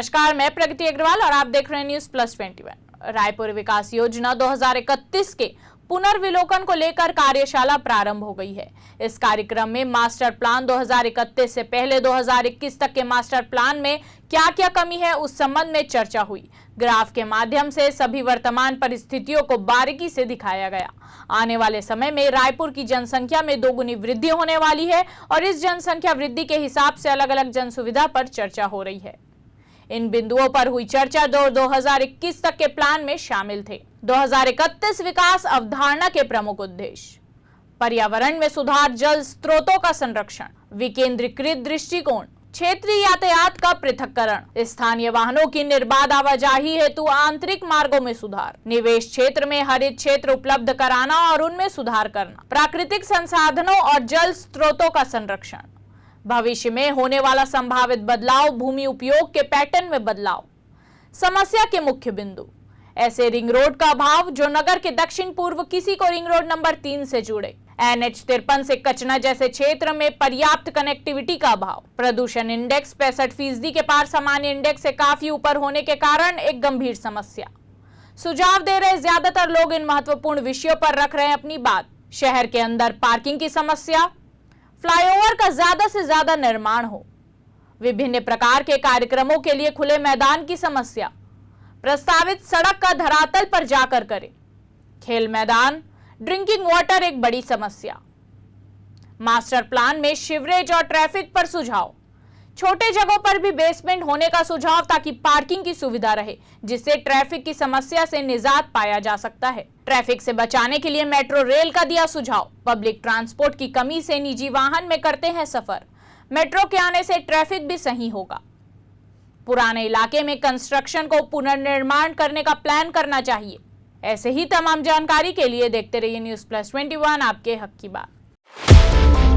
नमस्कार, मैं प्रगति अग्रवाल और आप देख रहे हैं न्यूज प्लस 21। रायपुर विकास योजना 2031 के पुनर्विलोकन को लेकर कार्यशाला प्रारंभ हो गई है। इस कार्यक्रम में मास्टर प्लान 2031 से पहले 2021 तक के मास्टर प्लान में क्या क्या कमी है उस संबंध में चर्चा हुई। ग्राफ के माध्यम से सभी वर्तमान परिस्थितियों को बारीकी से दिखाया गया। आने वाले समय में रायपुर की जनसंख्या में दोगुनी वृद्धि होने वाली है और इस जनसंख्या वृद्धि के हिसाब से अलग अलग जन सुविधा पर चर्चा हो रही है। इन बिंदुओं पर हुई चर्चा 2021 तक के प्लान में शामिल थे। 2031 विकास अवधारणा के प्रमुख उद्देश्य: पर्यावरण में सुधार, जल स्रोतों का संरक्षण, विकेंद्रीकृत दृष्टिकोण, क्षेत्रीय यातायात का पृथक्करण, स्थानीय वाहनों की निर्बाध आवाजाही हेतु आंतरिक मार्गों में सुधार, निवेश क्षेत्र में हरित क्षेत्र उपलब्ध कराना और उनमें सुधार करना, प्राकृतिक संसाधनों और जल स्रोतों का संरक्षण, भविष्य में होने वाला संभावित बदलाव, भूमि उपयोग के पैटर्न में बदलाव। समस्या के मुख्य बिंदु: ऐसे रिंग रोड का अभाव जो नगर के दक्षिण पूर्व किसी को रिंग रोड नंबर 3 से जुड़े, NH 53 से कचना जैसे क्षेत्र में पर्याप्त कनेक्टिविटी का अभाव, प्रदूषण इंडेक्स 65% के पार सामान्य इंडेक्स से काफी ऊपर होने के कारण एक गंभीर समस्या। सुझाव दे रहे ज्यादातर लोग इन महत्वपूर्ण विषयों पर रख रहे हैं अपनी बात। शहर के अंदर पार्किंग की समस्या, फ्लाईओवर का ज्यादा से ज्यादा निर्माण हो, विभिन्न प्रकार के कार्यक्रमों के लिए खुले मैदान की समस्या, प्रस्तावित सड़क का धरातल पर जाकर करें, खेल मैदान, ड्रिंकिंग वाटर एक बड़ी समस्या। मास्टर प्लान में सीवरेज और ट्रैफिक पर सुझाव, छोटे जगहों पर भी बेसमेंट होने का सुझाव ताकि पार्किंग की सुविधा रहे, जिससे ट्रैफिक की समस्या से निजात पाया जा सकता है। ट्रैफिक से बचाने के लिए मेट्रो रेल का दिया सुझाव, पब्लिक ट्रांसपोर्ट की कमी से निजी वाहन में करते हैं सफर, मेट्रो के आने से ट्रैफिक भी सही होगा। पुराने इलाके में कंस्ट्रक्शन को पुनर्निर्माण करने का प्लान करना चाहिए। ऐसे ही तमाम जानकारी के लिए देखते रहिए न्यूज प्लस 21, आपके हक की बात।